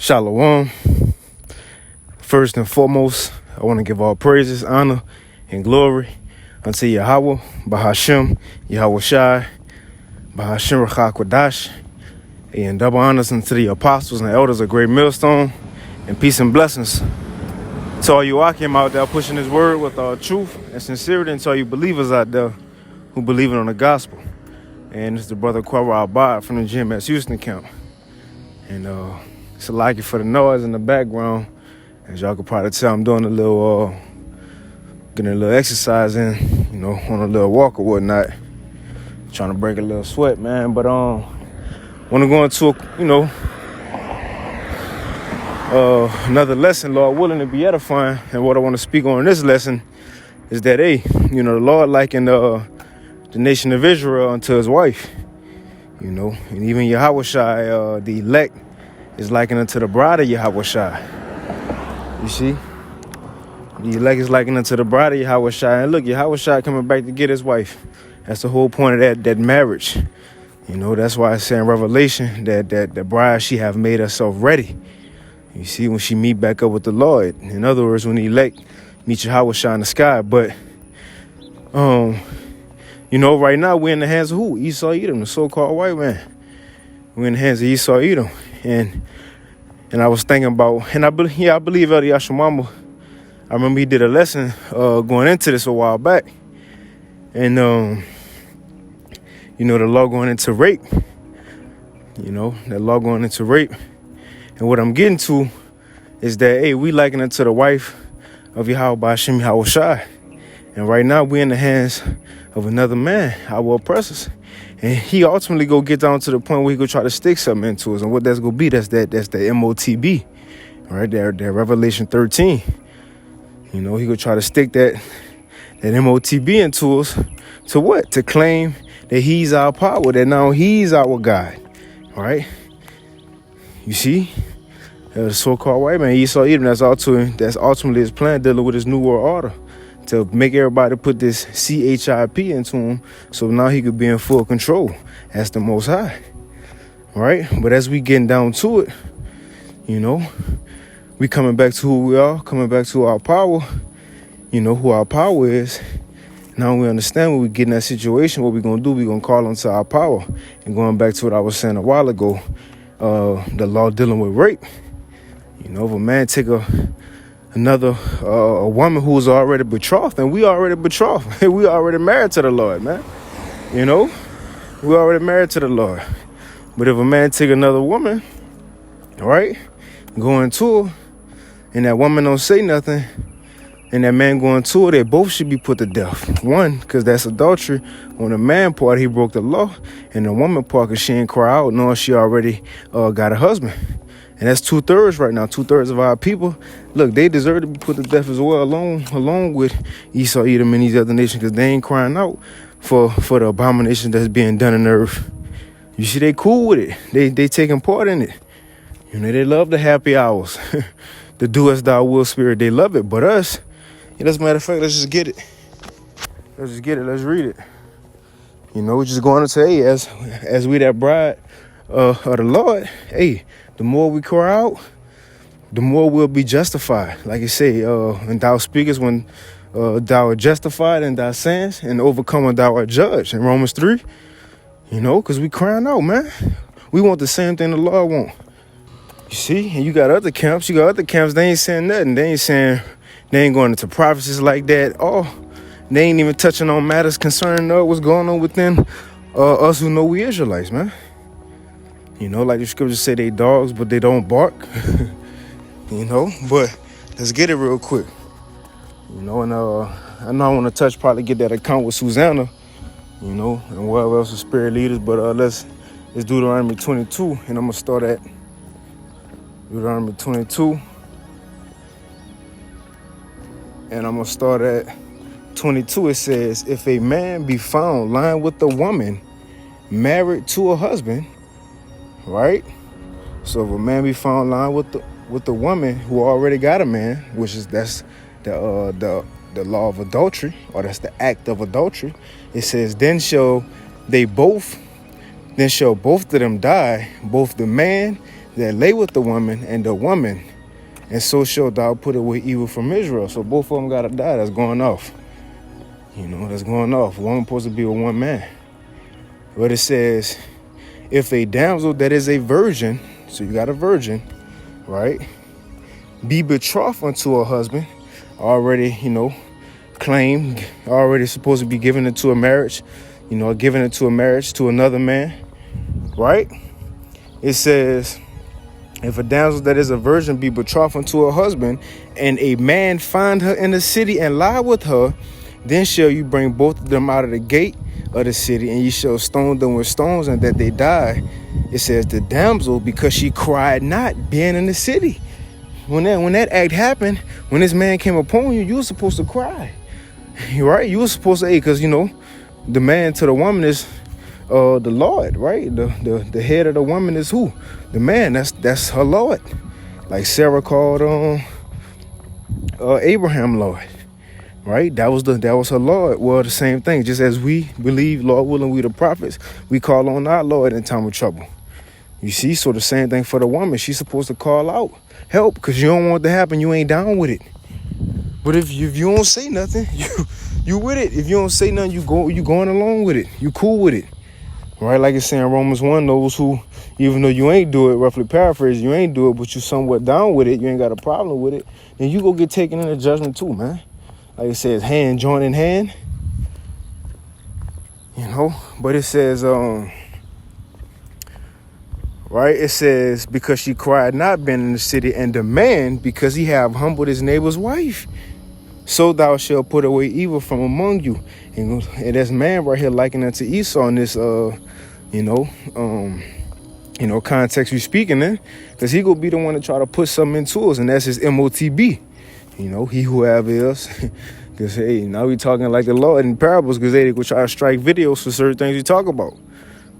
Shalom. First and foremost, I want to give all praises, honor, and glory unto Yahweh, Bahashem, Yahweh Shai, Bahashem Rachakwadash, and double honors unto the apostles and elders of Great Millstone, and peace and blessings to all you Akim out there pushing his word with truth and sincerity, and to all you believers out there who believe in the gospel. And it's the brother Kwara Abad from the Judgement Houston camp. And it's a lucky for the noise in the background. As y'all could probably tell, I'm doing a little, getting a little exercise in, on a little walk or whatnot. Trying to break a little sweat, man. But want to go into, another lesson, Lord willing, to be edifying. And what I want to speak on in this lesson is that, the Lord likened the nation of Israel unto his wife, and even Yahweh Shai, the elect, is likened unto the bride of Yahweh Shai. You see? The elect is likened unto the bride of Yahweh Shai. And look, Yahweh Shai coming back to get his wife. That's the whole point of that marriage. That's why it's saying in Revelation that the bride, she have made herself ready. You see, when she meet back up with the Lord. In other words, when the elect meet Yahweh Shai in the sky. But, right now we're in the hands of who? Esau Edom, the so-called white man. We're in the hands of Esau Edom. And I was thinking about, and I believe Elder Yashimama, I remember he did a lesson going into this a while back. And, the law going into rape. That law going into rape. And what I'm getting to is that, we liken it to the wife of Yahweh Ba'ashem Yahweh Shai. And right now we're in the hands of another man, our oppressors. And he ultimately go get down to the point where he go try to stick something into us. And what that's going to be, that's the MOTB, right there, that Revelation 13. He go try to stick that MOTB into us. To what? To claim that he's our power, that now he's our God, right? You see? The so-called white man, Esau Edom, that's ultimately his plan, dealing with his new world order, to make everybody put this CHIP into him, so now he could be in full control as the Most High, right? But as we getting down to it, we coming back to who we are, coming back to our power, who our power is. Now we understand when we get in that situation, what we're going to do, we're going to call onto our power. And going back to what I was saying a while ago, the law dealing with rape. If a man take a woman who's already betrothed, and we already betrothed, we already married to the Lord, man. We already married to the Lord. But if a man take another woman, right, go into her, and that woman don't say nothing, and that man going to her, they both should be put to death. One, because that's adultery. On the man part, he broke the law. And the woman part, because she ain't cry out, knowing she already got a husband. And that's 2/3 right now. 2/3 of our people, look, they deserve to be put to death as well, along with Esau, Edom, and these other nations, because they ain't crying out for the abomination that's being done on the earth. You see, they cool with it. They taking part in it. They love the happy hours. The do as thou will spirit, they love it. But us, as a matter of fact, let's just get it. Let's read it. We're just going to say, as we that bride of the Lord, the more we cry out, the more we'll be justified. Like you say, and thou speakest when thou art justified in thy sins, and overcome when thou art judged. In Romans 3, because we crying out, man. We want the same thing the Lord want. You see, and you got other camps, they ain't saying nothing. They ain't going into prophecies like that. They ain't even touching on matters concerning what's going on within us who know we Israelites, man. Like the scriptures say, they dogs, but they don't bark. But let's get it real quick. And I know I want to get that account with Susanna, and whoever else is spirit leaders. But let's do Deuteronomy 22, and I'm going to start at Deuteronomy 22. And I'm going to start at 22. It says, if a man be found lying with a woman married to a husband, right? So if a man be found lying with the woman who already got a man, that's the law of adultery, or that's the act of adultery. It says, then shall both of them die, both the man that lay with the woman, and the woman, and so shalt thou put away evil from Israel. So both of them got to die. That's going off. That's going off. One supposed to be with one man. But it says, if a damsel that is a virgin, so you got a virgin, right, be betrothed unto a husband, already, claimed, already supposed to be given into a marriage, given into a marriage to another man, right? It says, if a damsel that is a virgin be betrothed unto a husband, and a man find her in the city and lie with her, then shall you bring both of them out of the gate of the city, and ye shall stone them with stones, and that they die. It says, the damsel, because she cried not, being in the city. When that act happened, when this man came upon you, you were supposed to cry, right? You were supposed to, because the man to the woman is the Lord, right? The head of the woman is who? The man. That's her Lord. Like Sarah called Abraham Lord. Right? That was her Lord. Well, the same thing. Just as we believe, Lord willing, we the prophets, we call on our Lord in time of trouble. You see? So the same thing for the woman. She's supposed to call out help, because you don't want it to happen. You ain't down with it. But if you don't say nothing, you with it. If you don't say nothing, you going along with it. You cool with it. Right? Like it's saying Romans 1, those who, even though you ain't do it, roughly paraphrase, you ain't do it, but you somewhat down with it, you ain't got a problem with it, then you go get taken into judgment too, man. Like it says, hand joined in hand. But it says, right? It says, because she cried not, being in the city, and the man, because he have humbled his neighbor's wife. So thou shalt put away evil from among you. And that's man right here likened unto Esau in this, context we speaking in, because he gonna be the one to try to put something into us, and that's his MOTB. He who have ears. Because, hey, now we talking like the Lord in parables, because they go try to strike videos for certain things we talk about.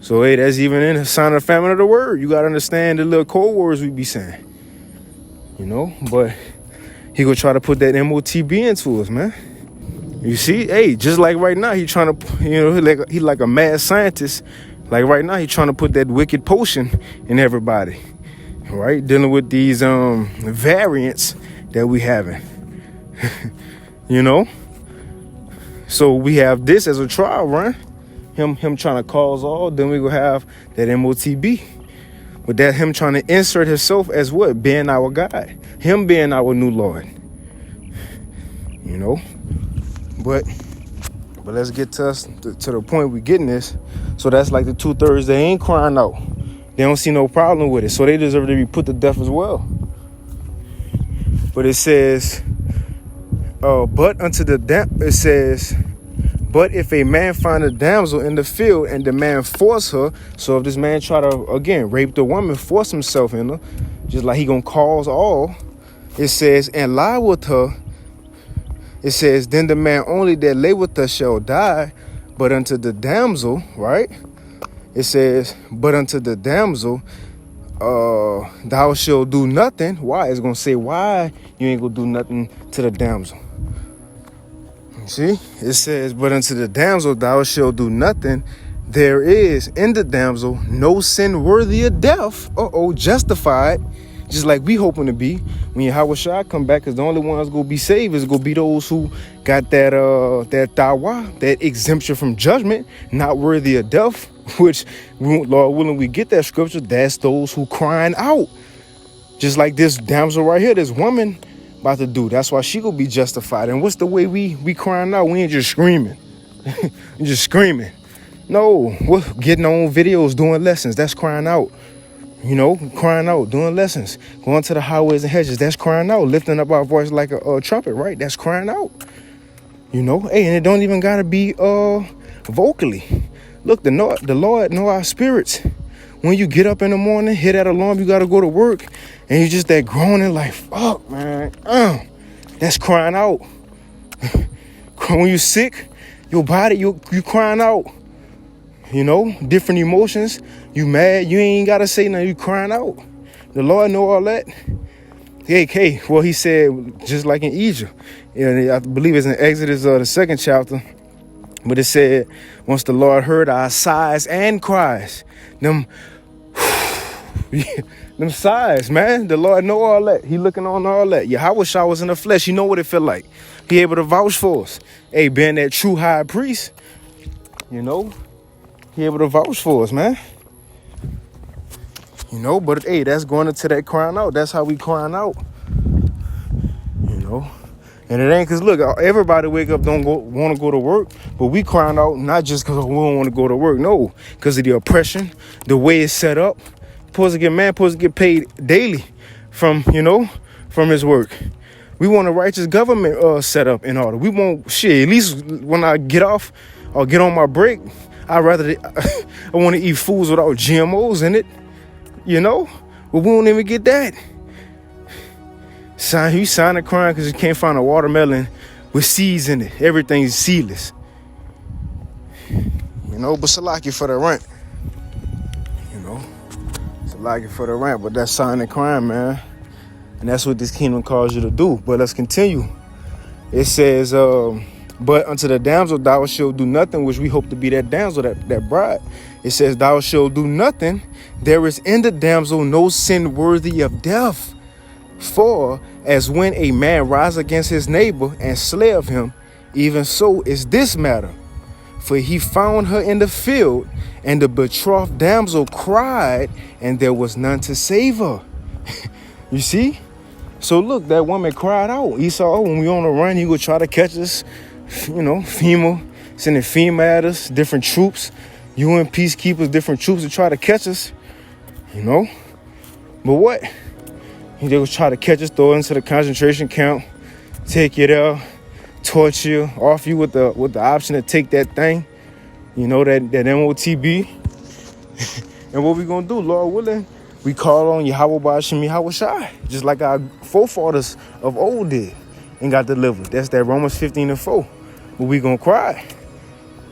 So, hey, that's even in the sign of the famine of the word. You got to understand the little code words we be saying. But he gonna try to put that MOTB into us, man. You see, hey, just like right now, he trying to, he like a mad scientist. Like right now, he trying to put that wicked potion in everybody, right? Dealing with these variants that we having, So we have this as a trial run. Him trying to cause all. Then we gonna have that MOTB. But that him trying to insert himself as what? Being our God. Him being our new Lord. But let's get to the point we getting this. So that's like the 2/3 they ain't crying out. They don't see no problem with it. So they deserve to be put to death as well. But it says, but if a man find a damsel in the field, and the man force her, so if this man try to, again, rape the woman, force himself in her, just like he gonna cause all, it says, and lie with her, it says, then the man only that lay with her shall die, but unto the damsel, right? It says, but unto the damsel, thou shalt do nothing. Why? It's gonna say why you ain't gonna do nothing to the damsel. See, it says, but unto the damsel thou shalt do nothing. There is in the damsel no sin worthy of death. Justified, just like we hoping to be when Yahweh Shai come back, because the only ones gonna be saved is gonna be those who got that tawa, that exemption from judgment, not worthy of death. Which, Lord willing, we get that scripture. That's those who crying out, just like this damsel right here, this woman about to do. That's why she gonna be justified. And what's the way we crying out? We ain't just screaming. We just screaming. No, we're getting on videos, doing lessons. That's crying out. Crying out, doing lessons, going to the highways and hedges. That's crying out. Lifting up our voice like a trumpet, right? That's crying out. Hey, and it don't even gotta be vocally. Look, the Lord know our spirits. When you get up in the morning, hit that alarm, you gotta go to work, and you just that groaning like, fuck, man. That's crying out. When you sick, your body, you crying out. Different emotions. You mad, you ain't gotta say nothing, you crying out. The Lord know all that. Hey, well, he said, just like in Egypt, I believe it's in Exodus, the 2nd chapter, but it said, once the Lord heard our sighs and cries, them Them sides, man. The Lord know all that. He looking on all that. Yahweh Shah was in the flesh. He know what it feel like. He able to vouch for us. Hey, being that true high priest, he able to vouch for us, man. But hey, that's going into that crying out. That's how we crying out. And it ain't because, look, everybody wake up, don't want to go to work, but we crying out not just because we don't want to go to work, no, because of the oppression, the way it's set up. Supposed to get paid daily from his work. We want a righteous government set up in order. We want shit. At least when I get off or get on my break, I want to eat foods without GMOs in it, but we won't even get that. You sign a crime because you can't find a watermelon with seeds in it. Everything's seedless. But Salaki for the rent. Salaki for the rent, but that's signing crime, man. And that's what this kingdom calls you to do. But let's continue. It says, but unto the damsel thou shalt do nothing, which we hope to be that damsel, that bride. It says, thou shalt do nothing. There is in the damsel no sin worthy of death. For as when a man rise against his neighbor and slay of him, even so is this matter. For he found her in the field, and the betrothed damsel cried, and there was none to save her. You see? So look, that woman cried out. Esau, when we on the run, he would try to catch us, FEMA, sending FEMA at us, different troops, UN peacekeepers, different troops to try to catch us, But what? They would try to catch us, throw into the concentration camp, take you there, torture you, offer you with the option to take that thing, that MOTB. And what we gonna do, Lord willing, we call on Yahweh Ba'Shem Yahweh Shai, just like our forefathers of old did and got delivered. That's that Romans 15:4. But we gonna cry,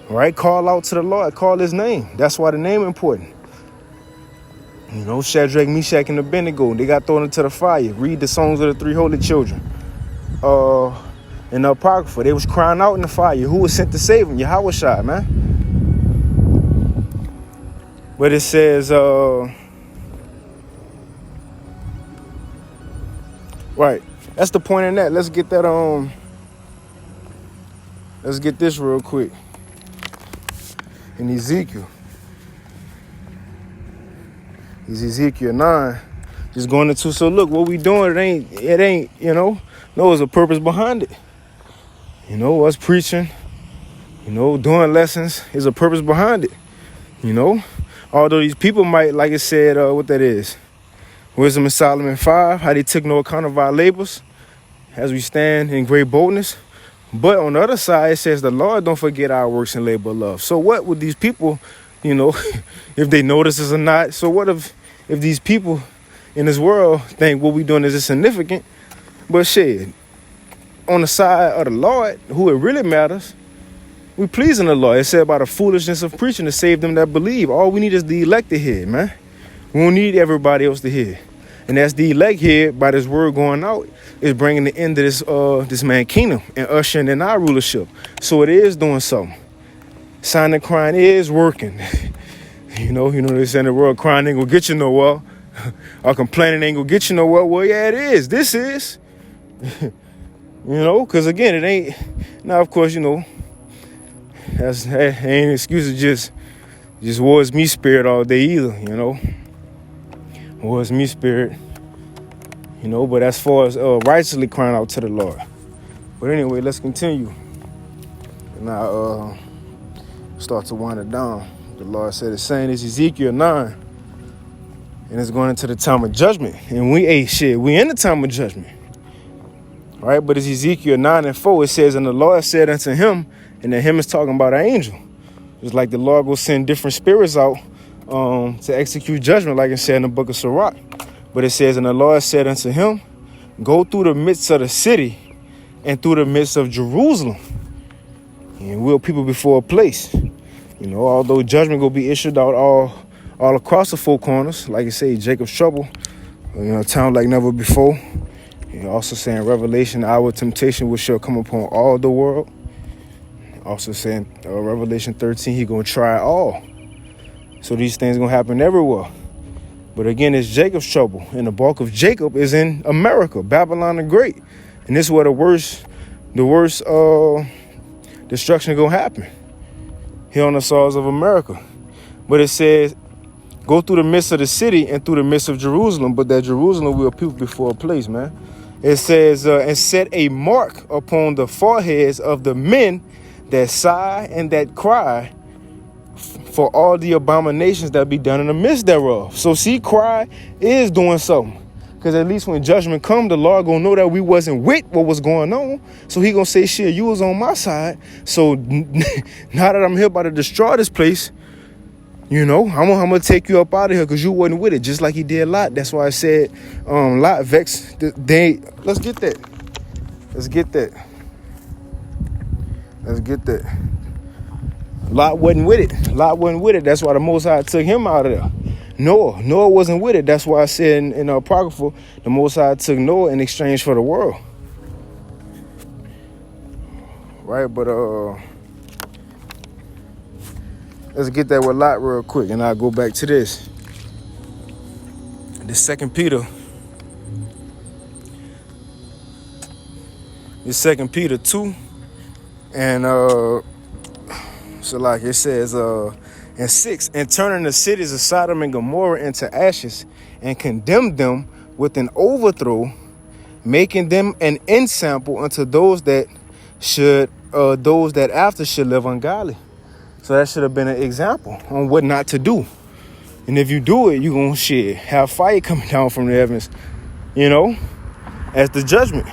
right? Call out to the Lord, call his name. That's why the name important. Shadrach, Meshach, and Abednego, they got thrown into the fire. Read the songs of the three holy children. In the Apocrypha, they was crying out in the fire. Who was sent to save them? Yahweh Shai, man. But it says, right. That's the point in that. Let's get that, let's get this real quick. In Ezekiel. Is Ezekiel 9, just going into, so look, what we doing, it ain't, no, there's a purpose behind it. Us preaching, doing lessons, is a purpose behind it, Although these people might, like it said, what that is, Wisdom of Solomon 5, how they took no account of our labors as we stand in great boldness. But on the other side, it says the Lord don't forget our works and labor of love. So what would these people, if they notice us or not? So what if these people in this world think what we doing is insignificant? But shit, on the side of the Lord, who it really matters, we pleasing the Lord. It said about the foolishness of preaching to save them that believe. All we need is the elect to hear, man. We don't need everybody else to hear. And that's the elect here by this word going out is bringing the end of this man kingdom and ushering in our rulership. So it is doing something. Signing crying is working. They say in the world, crying ain't gonna get you nowhere. Or complaining ain't gonna get you nowhere. Well, yeah, it is. This is. Because again, it ain't. Now, of course, that ain't excuse to just was me spirit all day either, Was me spirit. But as far as righteously crying out to the Lord. But anyway, let's continue. And I start to wind it down. The Lord said it's saying it's Ezekiel 9. And it's going into the time of judgment. And we in the time of judgment. All right, but it's Ezekiel 9:4. It says, and the Lord said unto him, and then him is talking about an angel. It's like the Lord will send different spirits out to execute judgment, like it said in the book of Sirach. But it says, and the Lord said unto him, go through the midst of the city and through the midst of Jerusalem, and will people before a place. Although judgment will be issued out all across the four corners, like it say, Jacob's trouble, a town like never before. Also saying Revelation, our temptation which shall come upon all the world. Also saying Revelation 13, he gonna try all. So these things gonna happen everywhere. But again, it's Jacob's trouble. And the bulk of Jacob is in America, Babylon the Great. And this is where the worst destruction gonna happen. Here on the soils of America. But it says, go through the midst of the city and through the midst of Jerusalem. But that Jerusalem will people before a place, man. It says, and set a mark upon the foreheads of the men that sigh and that cry for all the abominations that be done in the midst thereof. So see, cry is doing something. Because at least when judgment come, the Lord gonna know that we wasn't with what was going on. So he gonna say, shit, you was on my side. So now that I'm here about to destroy this place, you know, I'm gonna take you up out of here because you wasn't with it, just like he did Lot. That's why I said Lot vexed. Let's get that. Lot wasn't with it. That's why the Most High took him out of there. Noah wasn't with it. That's why I said in the Apocrypha, the Most High took Noah in exchange for the world. Right, but let's get that with Lot real quick, and I'll go back to this. The 2 Peter. It's 2 Peter 2. And so like it says and 6, and turning the cities of Sodom and Gomorrah into ashes, and condemned them with an overthrow, making them an ensample unto those that after should live ungodly. So that should have been an example on what not to do. And if you do it, you're going to have fire coming down from the heavens, you know, as the judgment.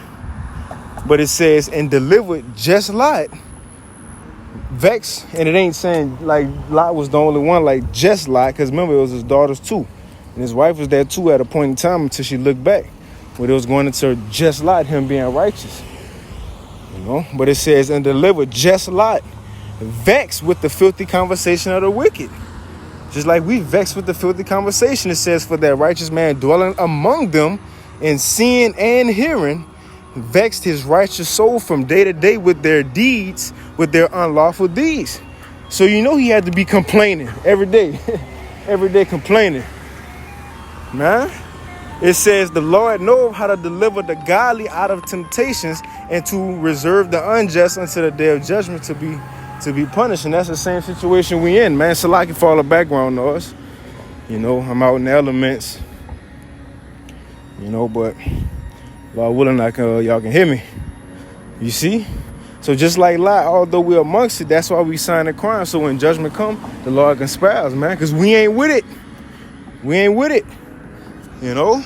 But it says, and delivered just Lot, vexed. And it ain't saying like Lot was the only one, like just Lot, because remember, it was his daughters too. And his wife was there too at a point in time until she looked back. But it was going into just Lot, him being righteous. You know, but it says, and delivered just Lot, vexed with the filthy conversation of the wicked. Just like we vexed with the filthy conversation, it says, for that righteous man dwelling among them in seeing and hearing, vexed his righteous soul from day to day with their deeds, with their unlawful deeds. So you know he had to be complaining every day, every day complaining. Man, it says the Lord knows how to deliver the godly out of temptations and to reserve the unjust until the day of judgment to be punished. And that's the same situation we in, man. Salaki for all the background noise. You know, I'm out in the elements. You know, but Lord willing, y'all can hear me. You see? So just like Lot, although we're amongst it, that's why we sign the crime. So when judgment come, the Lord can spare us, man. Because we ain't with it. You know?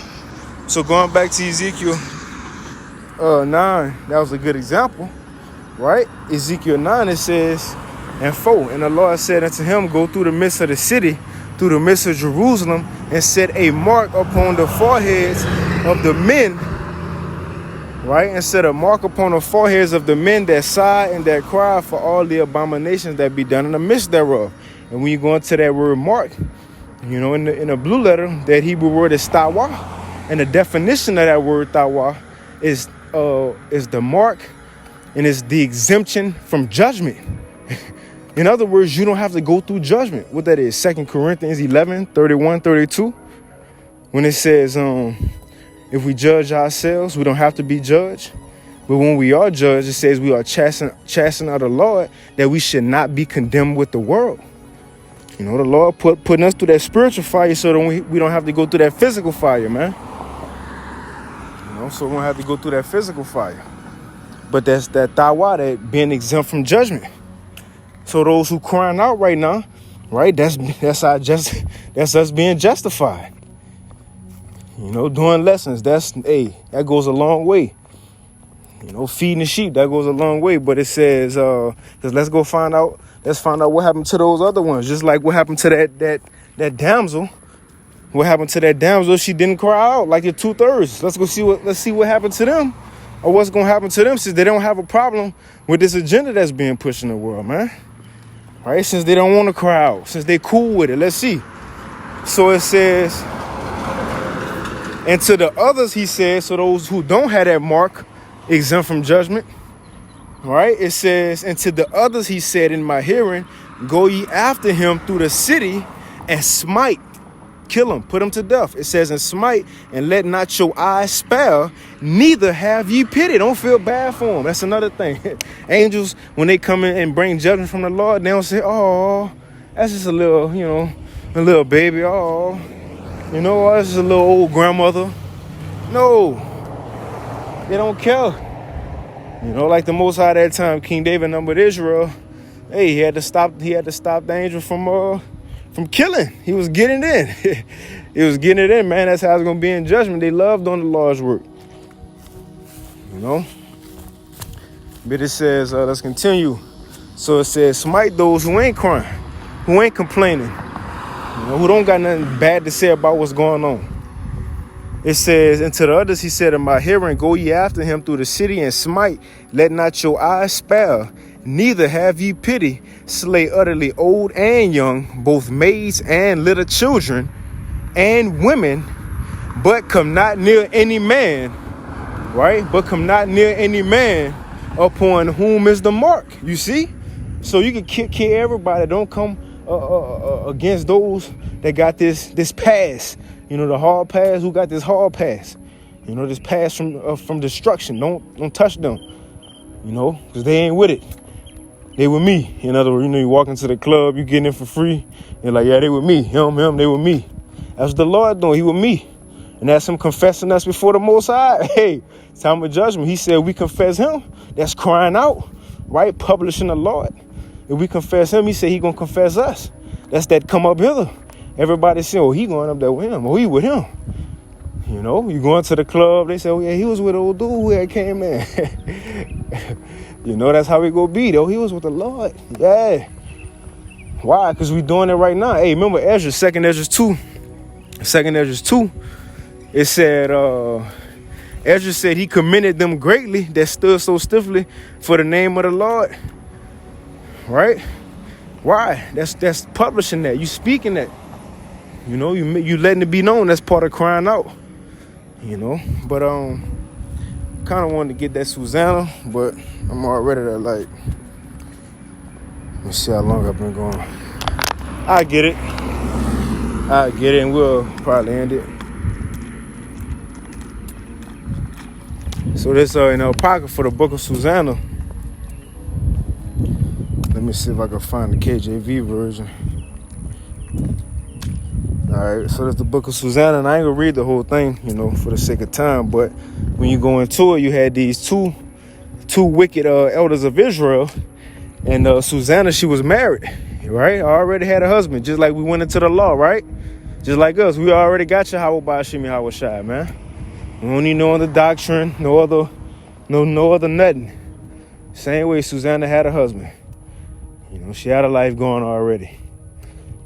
So going back to Ezekiel 9, that was a good example. Right? Ezekiel 9, it says, and 4, and the Lord said unto him, go through the midst of the city, through the midst of Jerusalem, and set a mark upon the foreheads of the men, right? And set a mark upon the foreheads of the men that sigh and that cry for all the abominations that be done in the midst thereof. And when you go into that word mark, you know, in the blue letter, that Hebrew word is tawa. And the definition of that word tawa is the mark, and it's the exemption from judgment. In other words, you don't have to go through judgment. What that is, 2 Corinthians 11, 31, 32. When it says, if we judge ourselves, we don't have to be judged. But when we are judged, it says we are chastened of the Lord, that we should not be condemned with the world. You know, the Lord putting us through that spiritual fire so that we don't have to go through that physical fire, man. You know, so we don't have to go through that physical fire. But that's that tawa, that being exempt from judgment. So those who crying out right now, right, that's us being justified. You know, doing lessons, that goes a long way. You know, feeding the sheep, that goes a long way. But it says, let's find out what happened to those other ones. Just like what happened to that damsel. What happened to that damsel? She didn't cry out like the 2/3. Let's see what happened to them. Or what's going to happen to them, since they don't have a problem with this agenda that's being pushed in the world, man. Right? Since they don't want to cry out. Since they cool with it. Let's see. So it says, and to the others, he says, so those who don't have that mark, exempt from judgment. Right? It says, and to the others, he said in my hearing, go ye after him through the city and smite, kill him, put him to death. It says, and smite, and let not your eyes spare, neither have ye pity. Don't feel bad for him. That's another thing. Angels, when they come in and bring judgment from the Lord, they don't say, oh, that's just a little, a little baby. Oh, that's just a little old grandmother. No, they don't care. Like the Most High that time, King David numbered Israel. Hey, he had to stop the angel from killing. He was getting it in. He was getting it in, man. That's how it's gonna be in judgment. They loved on the Lord's work. But it says, let's continue. So it says, smite those who ain't crying, who ain't complaining, who don't got nothing bad to say about what's going on. It says, and to the others he said, in my hearing, go ye after him through the city and smite, let not your eyes spare, neither have ye pity, slay utterly old and young, both maids and little children and women, but come not near any man, right? But come not near any man upon whom is the mark. You see? So you can kill everybody. Don't come against those that got this pass. The hard pass, who got this hard pass? This pass from destruction. Don't touch them, because they ain't with it. They with me. In other words, you walk into the club, you getting in for free. They're like, yeah, they with me. Him, they with me. That's the Lord doing. He with me. And that's him confessing us before the Most High. Hey, time of judgment. He said we confess him. That's crying out, right? Publishing the Lord. If we confess him, he said he going to confess us. That's that come up hither. Everybody say, oh, he going up there with him. Oh, he with him. You going to the club, they say, oh, yeah, he was with old dude who had came in. That's how we go be, though. He was with the Lord. Yeah. Why? Because we doing it right now. Hey, remember Ezra, 2nd Ezra 2. 2nd Ezra 2. It said, Ezra said he commended them greatly that stood so stiffly for the name of the Lord. Right? Why? That's publishing that. You speaking that. You letting it be known. That's part of crying out. But kind of wanted to get that Susanna, but I'm already there. Like, let me see how long I've been going. I get it, and we'll probably end it. So this in the pocket for the book of Susanna. Let me see if I can find the KJV version. All right, so that's the book of Susanna, and I ain't gonna read the whole thing, for the sake of time. But when you go into it, you had these two wicked elders of Israel, and Susanna, she was married, right? Already had a husband, just like we went into the law, right? Just like us, we already got Yahweh Ba'ashim Yahweh Shai, man. We don't need no other doctrine, no other nothing. Same way Susanna had a husband. She had a life going already.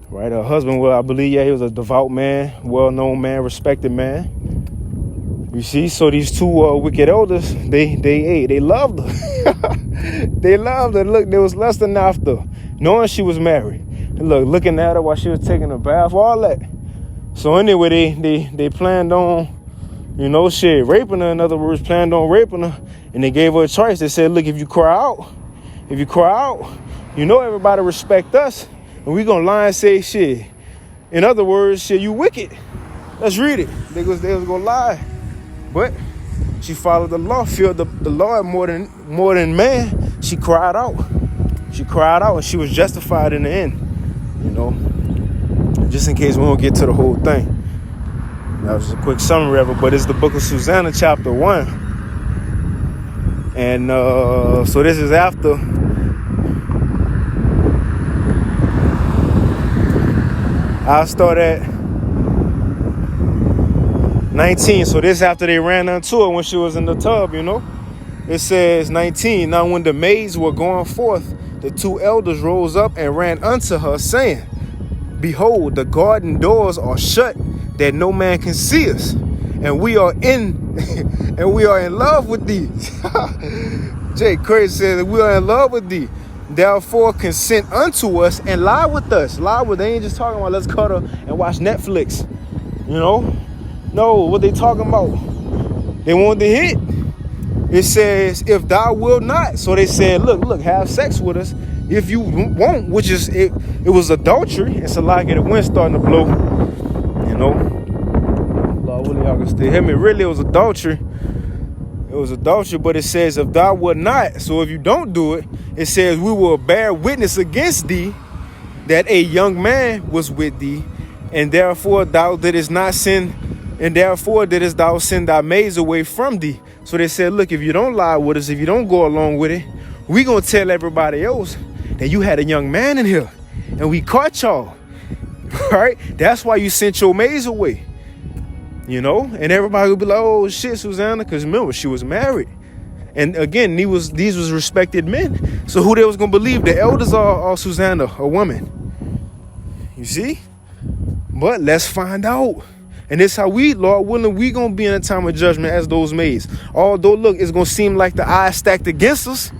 Right, her husband, well, I believe, he was a devout man, well-known man, respected man. You see, so these two wicked elders, they loved her. They loved her. Look, they was lusting after her, knowing she was married. And look, looking at her while she was taking a bath, all that. So anyway, they planned on, raping her. In other words, planned on raping her, and they gave her a choice. They said, look, if you cry out, everybody respect us. And we gonna lie and say shit. In other words, shit, you wicked. Let's read it. They was gonna lie. But she followed the law, feared the Lord more than man. She cried out. And she was justified in the end. Just in case we don't get to the whole thing. That was a quick summary of it, but it's the book of Susanna, chapter 1. And so this is after. I'll start at 19. So this after they ran unto her when she was in the tub, It says 19. Now when the maids were going forth, the two elders rose up and ran unto her, saying, behold, the garden doors are shut, that no man can see us. And we are in love with thee. Jay Crazy says that we are in love with thee. Therefore consent unto us and lie with us. They ain't just talking about let's cuddle and watch Netflix. No, what they talking about? They want to hit. It says, if thou wilt not. So they said, look, have sex with us if you won't, which is, it was adultery. It's a lot of the wind starting to blow. You know, Lord willing, y'all can still hear me. Really, it was adultery. It was adultery, but it says, if thou wilt not, so if you don't do it, it says, we will bear witness against thee that a young man was with thee, and therefore thou didst not sin, and therefore didst thou send thy maids away from thee. So they said, look, if you don't lie with us, if you don't go along with it, we gonna tell everybody else that you had a young man in here, and we caught y'all, right? That's why you sent your maids away. You know, and everybody would be like, oh shit, Susanna, because remember, she was married. And again, these was respected men. So who they was gonna believe, the elders or Susanna, a woman? You see? But let's find out. And this how we, Lord willing, we gonna be in a time of judgment as those maids. Although, look, it's gonna seem like the odds stacked against us.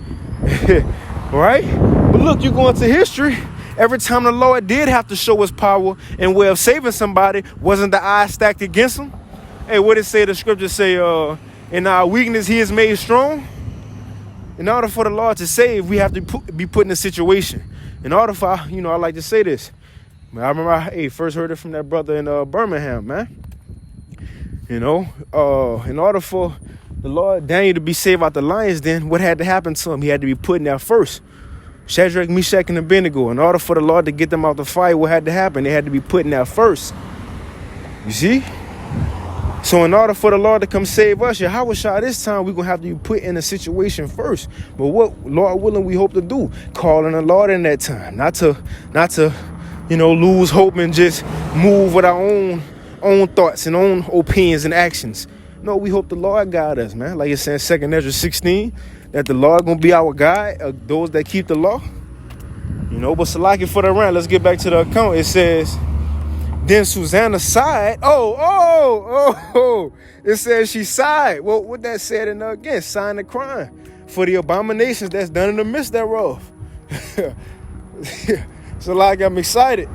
Right? But look, you go into history. Every time the Lord did have to show his power and way of saving somebody, wasn't the odds stacked against him? Hey, what did it say? The scripture say, in our weakness, he is made strong. In order for the Lord to save, we have to be put in a situation. In order for, I like to say this. I remember I first heard it from that brother in Birmingham, man. In order for the Lord Daniel to be saved out the lion's den, what had to happen to him? He had to be put in there first. Shadrach, Meshach, and Abednego. In order for the Lord to get them out the fire, what had to happen? They had to be put in there first. You see? So in order for the Lord to come save us, Yahweh, this time we're going to have to be put in a situation first. But what, Lord willing, we hope to do? Calling the Lord in that time. Not to lose hope and just move with our own thoughts and own opinions and actions. No, we hope the Lord guide us, man. Like it says 2 Ezra 16, that the Lord going to be our guide, those that keep the law. But Salaki for the round, let's get back to the account. It says, then Susanna sighed. It says she sighed. Well, what that said in again, sighing and crying for the abominations that's done in the midst thereof. So like I'm excited.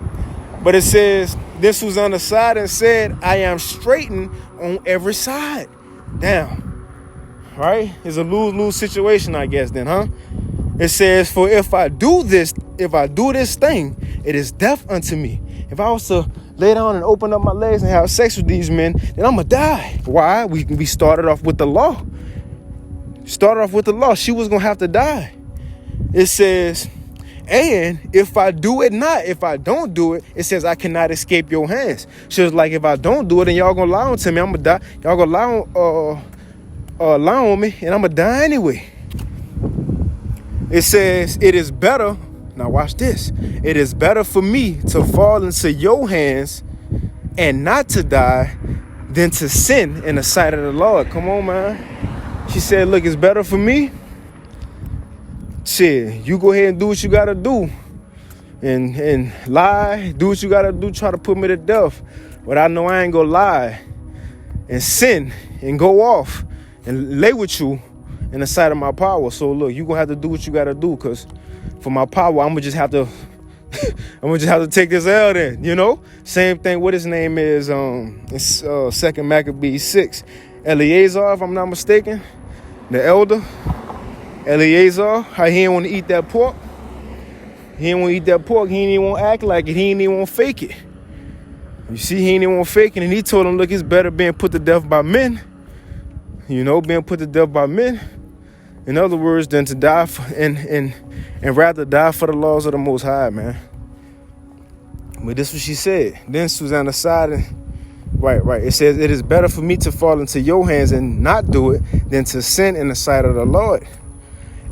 But it says, then Susanna sighed and said, I am straitened on every side. Damn. Right? It's a lose-lose situation, I guess, then, huh? It says, for if I do this thing, it is death unto me. If I was to lay down and open up my legs and have sex with these men, then I'm going to die. Why? We started off with the law. She was going to have to die. It says, and if I do it not, if I don't do it, it says I cannot escape your hands. She was like, if I don't do it, then y'all going to lie on to me. I'm going to die. Y'all going to lie on me, and I'm going to die anyway. It says, it is better. Now watch this. It is better for me to fall into your hands and not to die than to sin in the sight of the Lord. Come on, man. She said, look, it's better for me. Shit, you go ahead and do what you got to do. And lie, do what you got to do, try to put me to death. But I know I ain't going to lie and sin and go off and lay with you in the sight of my power. So look, you going to have to do what you got to do, because for my power, I'm going to just have to take this L then, Same thing, what his name is, it's 2 Maccabees 6. Eleazar, if I'm not mistaken, the elder, Eleazar, how he didn't want to eat that pork. He didn't want to eat that pork. He didn't even want to act like it. He didn't even want to fake it. You see, he didn't even want to fake it. And he told him, look, it's better being put to death by men. Being put to death by men. In other words, than to die and rather die for the laws of the Most High, man. But this is what she said. Then Susanna sighed and right. It says, it is better for me to fall into your hands and not do it than to sin in the sight of the Lord.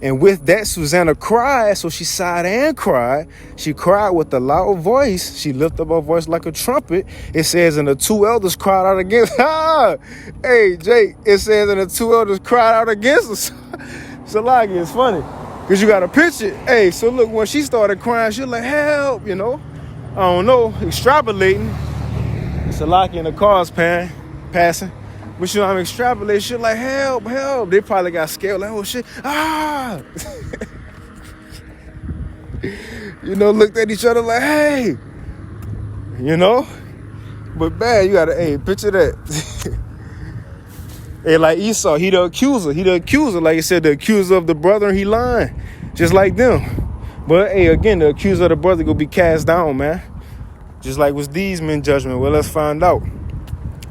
And with that, Susanna cried. So she sighed and cried. She cried with a loud voice. She lifted up her voice like a trumpet. It says, and the two elders cried out against her. Hey, Jake, it says, and the two elders cried out against us. So like, it's funny because you got a picture. Hey, so look, when she started crying, she was like, help, I don't know, extrapolating. So like in the cars passing. But I'm extrapolating, shit like, help. They probably got scared, like, oh shit, looked at each other like, hey, But man, you gotta, picture that. Hey, like Esau, he the accuser. Like I said, the accuser of the brother, and he lying. Just like them. But, again, the accuser of the brother gonna be cast down, man. Just like was these men judgment. Well, let's find out.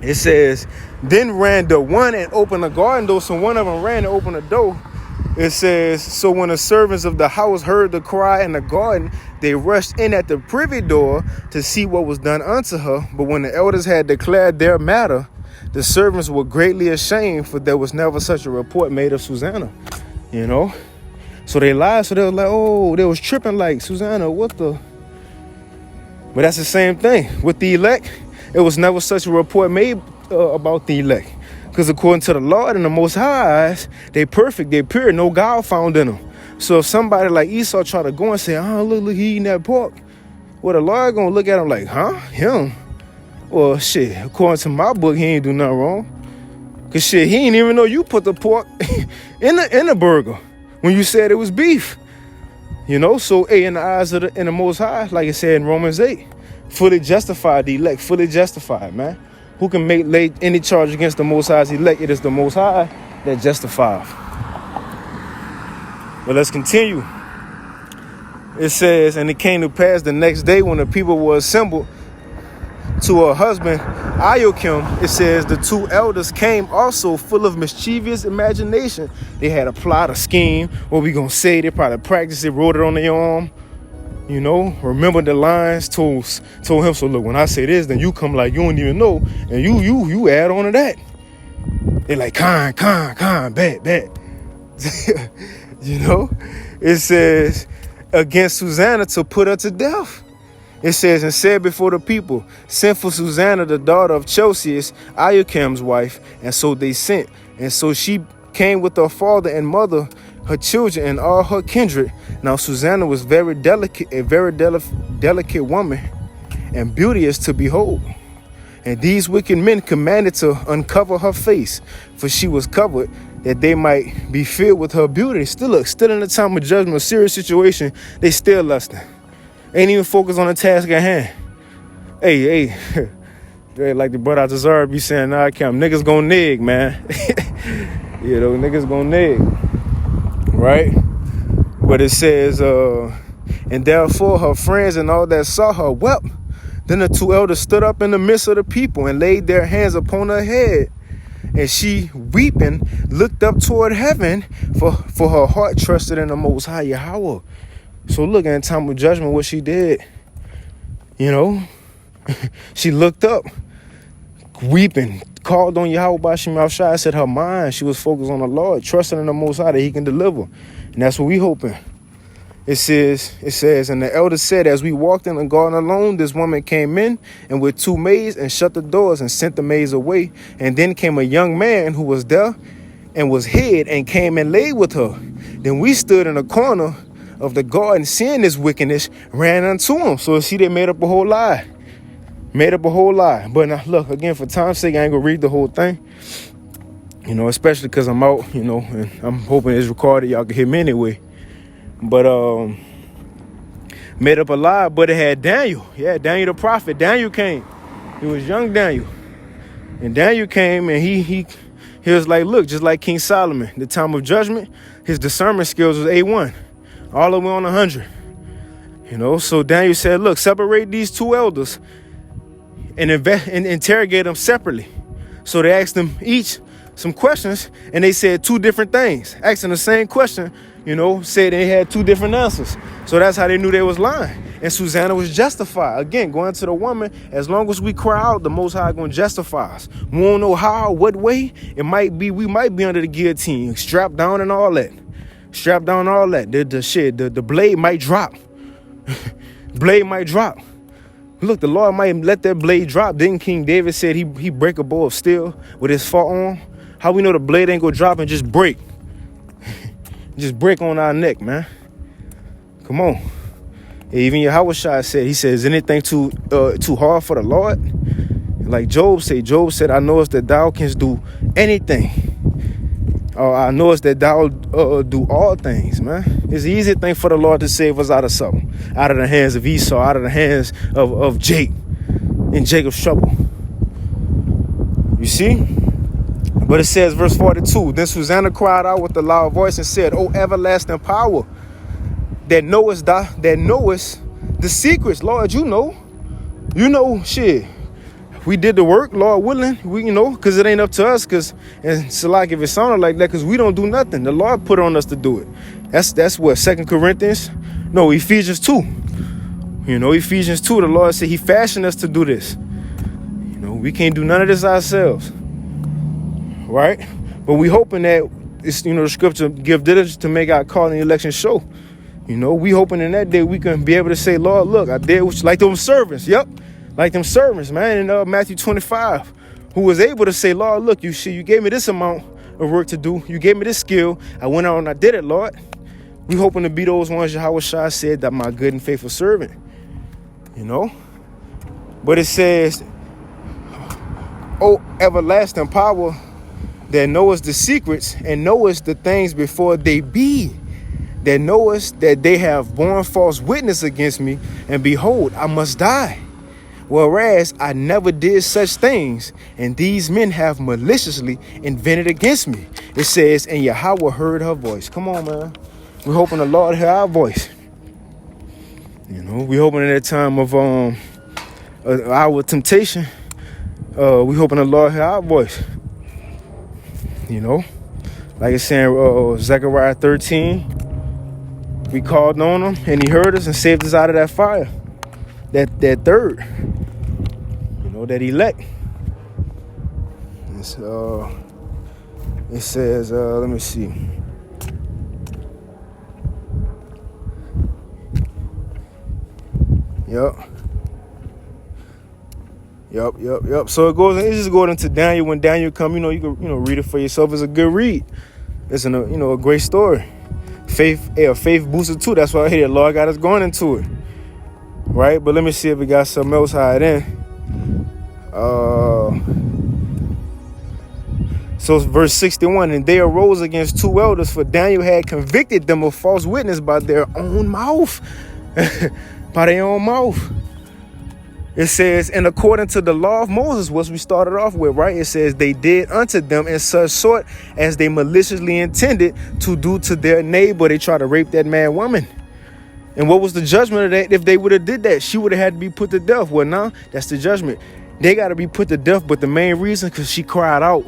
It says, then ran the one and opened the garden door. So one of them ran and opened the door. It says, so when the servants of the house heard the cry in the garden, they rushed in at the privy door to see what was done unto her. But when the elders had declared their matter, the servants were greatly ashamed, for there was never such a report made of Susanna. You know? So they lied. So they were like, oh, they was tripping like, Susanna, what the? But that's the same thing with the elect. It was never such a report made about the elect. Because according to the Lord and the Most High eyes, they perfect, they pure, no guile found in them. So if somebody like Esau try to go and say, oh, look, he eating that pork. Well, the Lord going to look at him like, huh? Him? Well, shit, according to my book, he ain't do nothing wrong. Because shit, he ain't even know you put the pork in the burger when you said it was beef. You know, so in the eyes of the Most High, like it said in Romans 8, fully justified, the elect, fully justified, man. Who can lay any charge against the Most High's elect? It is the Most High that justifies. But let's continue. It says, and it came to pass the next day when the people were assembled to her husband, Iokim, it says, the two elders came also full of mischievous imagination. They had a plot, a scheme. What we gonna say? They probably practiced it, wrote it on their arm. You know, remember the lines, told him, so look, when I say this, then you come like you don't even know, and you add on to that. They like, con, bet. You know, it says, against Susanna to put her to death. It says, and said before the people, send for Susanna, the daughter of Chelcias, Iokim's wife. And so they sent. And so she came with her father and mother, her children, and all her kindred. Now Susanna was very delicate, a very delicate woman, and beauteous to behold. And these wicked men commanded to uncover her face, for she was covered, that they might be filled with her beauty. Still in the time of judgment, a serious situation, they still lusting. Ain't even focused on the task at hand. Hey, like the brother Azar be saying, nah, niggas gon' nig, man. You know, niggas gon' nig. Right? But it says, and therefore her friends and all that saw her wept. Then the two elders stood up in the midst of the people and laid their hands upon her head. And she, weeping, looked up toward heaven, for her heart trusted in the Most High Yahweh. So look, in time of judgment, what she did, you know, she looked up, weeping, called on Yahweh Bashim Al-Shai, said her mind, she was focused on the Lord, trusting in the Most High that he can deliver. And that's what we hoping. It says, and the elders said, as we walked in the garden alone, this woman came in and with two maids and shut the doors and sent the maids away. And then came a young man who was there and was hid and came and lay with her. Then we stood in a corner of the garden, seeing this wickedness, ran unto him. So see, they made up a whole lie. But now look, again, for time's sake, I ain't gonna read the whole thing. You know, especially because I'm out, you know, and I'm hoping it's recorded. Y'all can hear me anyway. But made up a lie, but it had Daniel. Yeah, Daniel the prophet. Daniel came. He was young Daniel. And Daniel came and he was like, look, just like King Solomon, the time of judgment, his discernment skills was A1. All the way on 100. You know, so Daniel said, look, separate these two elders and interrogate them separately. So they asked them each some questions, and they said two different things. Asking the same question, you know, said they had two different answers. So that's how they knew they was lying. And Susanna was justified. Again, going to the woman, as long as we cry out, the Most High going to justify us. We don't know how, what way. It might be, we might be under the guillotine, strapped down and all that. Strapped down all that. The blade might drop. Blade might drop. Look, the Lord might let that blade drop. Then King David said he break a bow of steel with his forearm. How we know the blade ain't gonna drop and just break? Just break on our neck, man. Come on. Even Yahweh said, he says, is anything too hard for the Lord? Like Job said, I know it's that thou canst do anything. I know it's that thou do all things, man. It's an easy thing for the Lord to save us out of something. Out of the hands of Esau, out of the hands of Jake, in Jacob's trouble. You see? But it says, verse 42, then Susanna cried out with a loud voice and said, O everlasting power, that knowest the secrets, Lord, you know. Shit. We did the work, Lord willing. We, because it ain't up to us. And it's like if it sounded like that, because we don't do nothing. The Lord put on us to do it. That's what, 2 Corinthians? No, Ephesians 2. Ephesians 2, the Lord said he fashioned us to do this. We can't do none of this ourselves. Right? But we hoping that it's, the scripture give diligence to make our call and election show. We hoping in that day we can be able to say, Lord, look, I did like them servants. Yep. Like them servants, man, in Matthew 25, who was able to say, Lord, look, you gave me this amount of work to do. You gave me this skill. I went out and I did it, Lord. We hoping to be those ones Yahweh Shai said that my good and faithful servant, But it says, oh, everlasting power that knoweth the secrets and knoweth the things before they be, that knoweth that they have borne false witness against me, and behold, I must die. Whereas I never did such things, and these men have maliciously invented against me. It says, and Yahweh heard her voice. Come on, man. We're hoping the Lord hear our voice. We hoping in that time of our temptation, we hoping the Lord hear our voice. Like it's saying Zechariah 13, we called on him and he heard us and saved us out of that fire. That third, that elect. It says, let me see. Yep. So it's just going into Daniel. When Daniel come, you can read it for yourself. It's a good read. It's a great story. Faith booster too. That's why I hear the Lord got us going into it. Right? But let me see if we got something else hide in. So it's verse 61, and they arose against 2 elders, for Daniel had convicted them of false witness by their own mouth. By their own mouth. It says, and according to the law of Moses, what we started off with, right? It says they did unto them in such sort as they maliciously intended to do to their neighbor. They tried to rape that man woman. And what was the judgment of that? If they would have did that, she would have had to be put to death. Well, now that's the judgment. They got to be put to death. But the main reason, because she cried out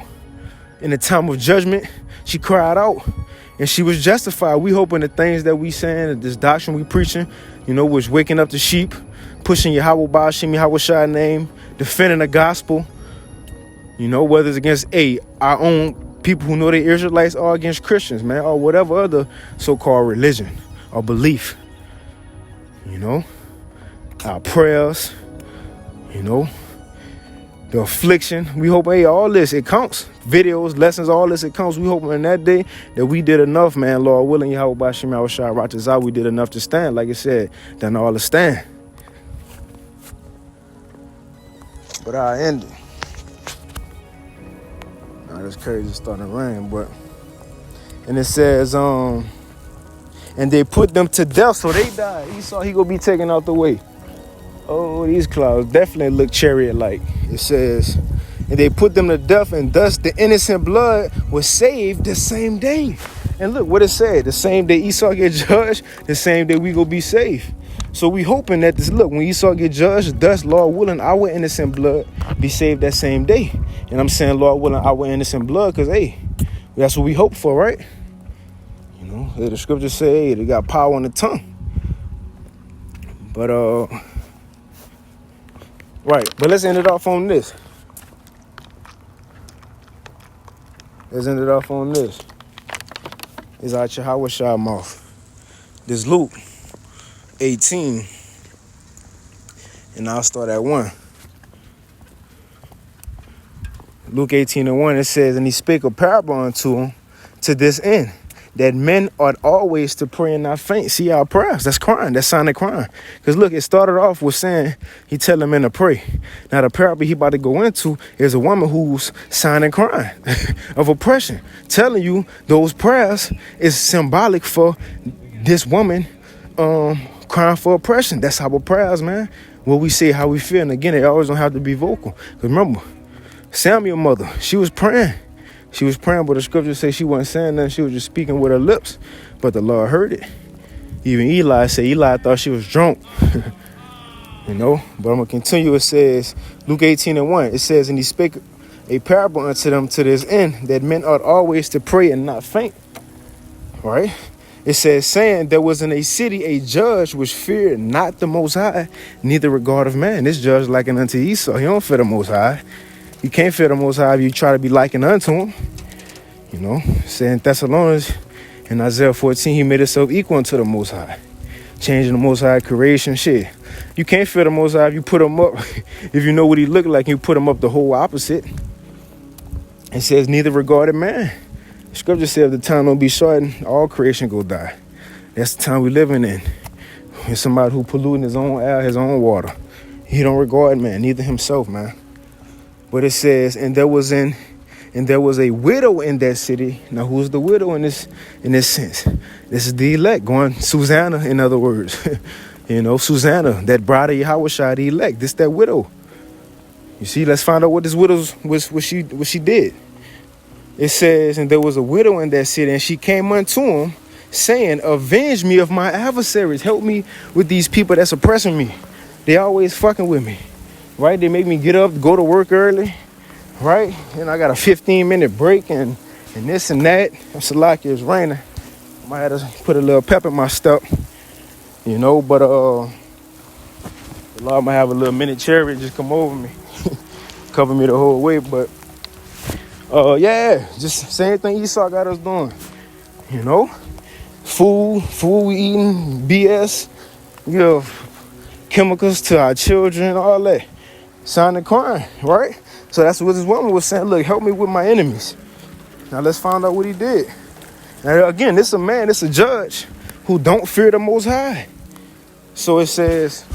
in the time of judgment, she cried out and she was justified. We hoping the things that we saying, this doctrine we preaching, was waking up the sheep, pushing Yahweh Ba'ashim, Yahweh Shai name, defending the gospel, whether it's against our own people who know they're Israelites or against Christians, man, or whatever other so-called religion or belief. Our prayers, the affliction. We hope, all this, it counts. Videos, lessons, all this, it counts. We hope in that day that we did enough, man. Lord willing, Yahweh Ba'ashim, Yahweh Shai, righteous out. We did enough to stand. Like it said, done all to stand. But I ended. Now that's crazy, it's starting to rain, and it says, and they put them to death, so they died. Esau, he gonna be taken out the way. Oh, these clouds definitely look chariot-like. It says, and they put them to death, and thus the innocent blood was saved the same day. And look what it said. The same day Esau get judged, the same day we gonna be saved. So we hoping that when Esau get judged, thus, Lord willing, our innocent blood be saved that same day. And I'm saying, Lord willing, our innocent blood, because, that's what we hope for, right? The scriptures say, they got power on the tongue. But, right. But let's end it off on this. It's out Yahweh Shai mouth. This Luke 18. And I'll start at 1. Luke 18:1, it says, and he spake a parable unto him to this end, that men ought always to pray and not faint. See our prayers, that's crying, that's sign of crying. Because look, it started off with saying, he telling men to pray. Now the parable he about to go into is a woman who's signing crying of oppression, telling you those prayers is symbolic for this woman crying for oppression. That's our prayers, man. What we say, how we feel. And again, it always don't have to be vocal. Because remember, Samuel's mother, she was praying. She was praying, but the scriptures say she wasn't saying nothing. She was just speaking with her lips. But the Lord heard it. Even Eli said, Eli thought she was drunk. But I'm going to continue. It says, Luke 18:1, it says, and he spake a parable unto them to this end, that men ought always to pray and not faint. Right? It says, saying, there was in a city a judge which feared not the Most High, neither regard of man. This judge likened unto Esau. He don't fear the Most High. You can't fear the Most High if you try to be likened unto him. Saying Thessalonians in Isaiah 14, he made himself equal unto the Most High. Changing the Most High creation shit. You can't fear the Most High if you put him up. If you know what he look like, you put him up the whole opposite. It says, neither regarded man. The scripture says, if the time don't be shortened, all creation go die. That's the time we living in. It's somebody who polluting his own air, his own water. He don't regard man, neither himself, man. But it says, and there was a widow in that city. Now, who's the widow in this sense? This is the elect, going Susanna, in other words. Susanna, that bride of Yahushua, the elect. This that widow. You see, let's find out what this widow what she did. It says, and there was a widow in that city, and she came unto him, saying, avenge me of my adversaries. Help me with these people that's oppressing me. They always fucking with me. Right? They make me get up, go to work early. Right? And I got a 15-minute break and this and that. It's like it's raining. I might have to put a little pep in my step. But the Lord might have a little mini chariot just come over me. Cover me the whole way. But just same thing Esau got us doing. Food we eating, BS, chemicals to our children, all that. Signing crime, right? So that's what this woman was saying. Look, help me with my enemies. Now let's find out what he did. Now again, this a judge who don't fear the Most High. So it says,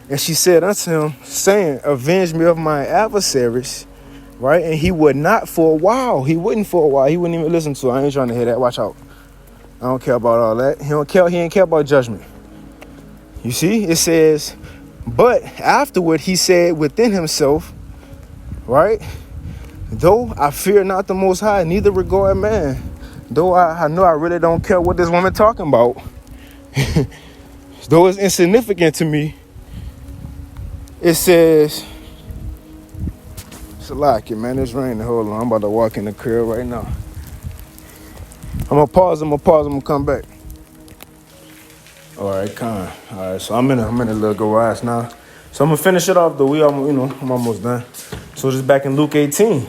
and she said unto him, saying, avenge me of my adversaries, right? And he would not for a while. He wouldn't for a while. He wouldn't even listen to it. I ain't trying to hear that. Watch out. I don't care about all that. He ain't care about judgment. You see, it says, but afterward he said within himself, right? Though I fear not the Most High, neither regard man. Though I know I really don't care what this woman talking about. Though it's insignificant to me. It says, it's a lot, man. It's raining. Hold on. I'm about to walk in the crib right now. I'm gonna pause. I'm gonna come back. All right, Con. All right, so I'm in a little garage now. So I'm gonna finish it off though. I'm almost done. So just back in Luke 18,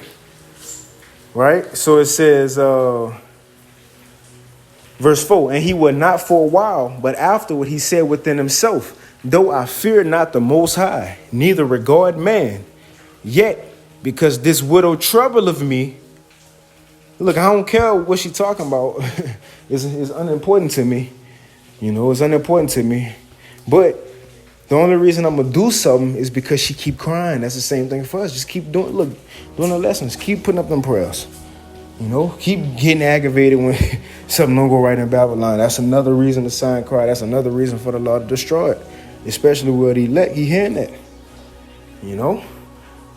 right? So it says, verse 4, and he would not for a while, but afterward he said within himself, though I fear not the Most High, neither regard man, yet because this widow troubleth me. Look, I don't care what she talking about. It's unimportant to me. It's unimportant to me. But the only reason I'm going to do something is because she keep crying. That's the same thing for us. Just keep doing the lessons. Keep putting up them prayers. Keep getting aggravated when something don't go right in Babylon. That's another reason to sign cry. That's another reason for the Lord to destroy it. Especially where he hearing that.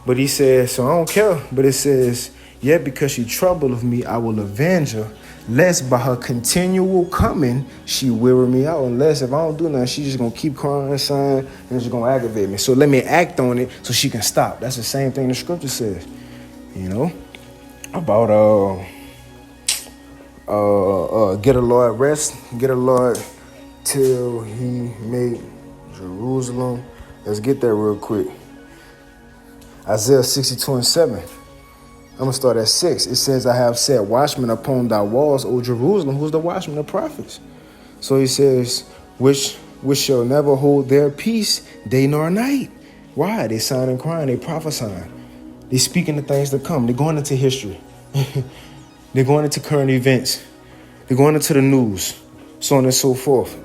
But he says, so I don't care. But it says, yet because she troubled me, I will avenge her, lest by her continual coming, she weary me out. Unless if I don't do nothing, she's just going to keep crying, sighing, and she's going to aggravate me. So let me act on it so she can stop. That's the same thing the scripture says, about get a Lord rest, get a Lord till he made Jerusalem. Let's get that real quick. Isaiah 62:7. I'm going to start at 6. It says, I have set watchmen upon thy walls, O Jerusalem. Who's the watchman? The prophets. So he says, which shall never hold their peace day nor night. Why? They signing crying. They prophesying. They speaking the things to come. They're going into history. They're going into current events. They're going into the news. So on and so forth.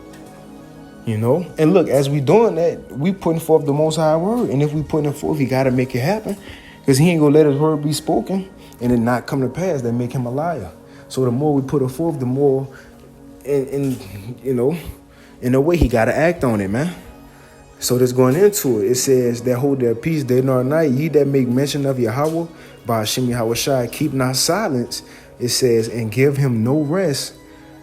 And look, as we doing that, we putting forth the Most High word. And if we putting it forth, he got to make it happen. Because he ain't going to let his word be spoken and it not come to pass. That make him a liar. So the more we put it forth, the more, in a way, he got to act on it, man. So that's going into it. It says that hold their peace day nor night. Ye that make mention of Yahweh, by Hashem Yahushua, keep not silence, it says, and give him no rest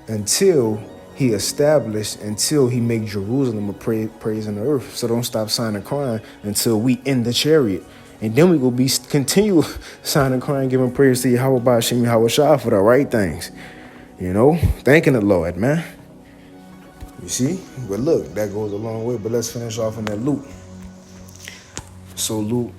until he make Jerusalem a praise in the earth. So don't stop signing crying until we in the chariot. And then we will be continue signing crying, giving praise to Yahweh Ba'Shem Yahweh Shah for the right things. Thanking the Lord, man. You see? But look, that goes a long way. But let's finish off in that Luke. So Luke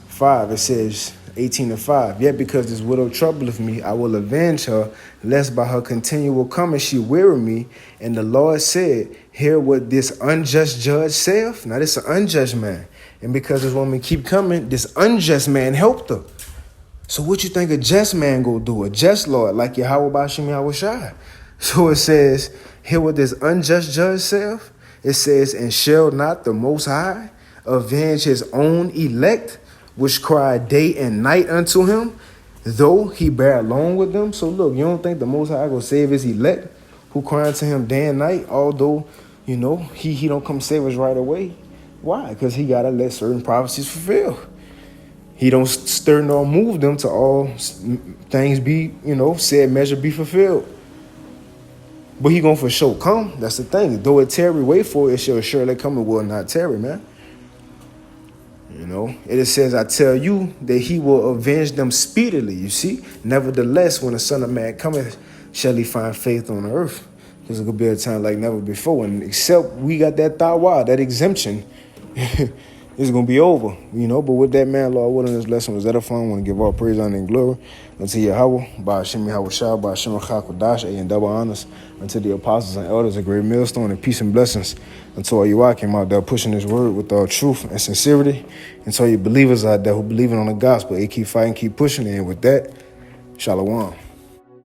5, it says 18:5. Yet because this widow troubleth me, I will avenge her, lest by her continual coming she weary me. And the Lord said, hear what this unjust judge saith. Now this is an unjust man. And because this woman keep coming, this unjust man helped her. So what you think a just man go do? A just Lord like Yahweh Ba'Shem Yahweh Shai. So it says, hear what this unjust judge saith. It says, and shall not the Most High avenge his own elect, which cry day and night unto him, though he bear along with them? So look, you don't think the Most High will save his elect who crying to him day and night, although, he don't come save us right away? Why? Because he got to let certain prophecies fulfill. He don't stir nor move them to all things be, said measure be fulfilled. But he gonna for sure come. That's the thing. Though it tarry, wait for it, shall surely come and will not tarry, man. It says, I tell you that he will avenge them speedily, you see. Nevertheless, when the Son of Man cometh, shall he find faith on the earth. Because it could be a time like never before. And except we got that thawa, that exemption, it's going to be over, But with that, man, Lord willing, this lesson was edifying. I want to give all praise, honor, and glory unto Yahweh, Ba'Shem Yahweh Shah, Ba'Shem Chakodash, and double honors unto the apostles and elders, a great millstone, and peace and blessings unto all you I came out there pushing this word with all truth and sincerity, and to all you believers out there who believe on the gospel. They keep fighting, keep pushing, and with that, Shalom.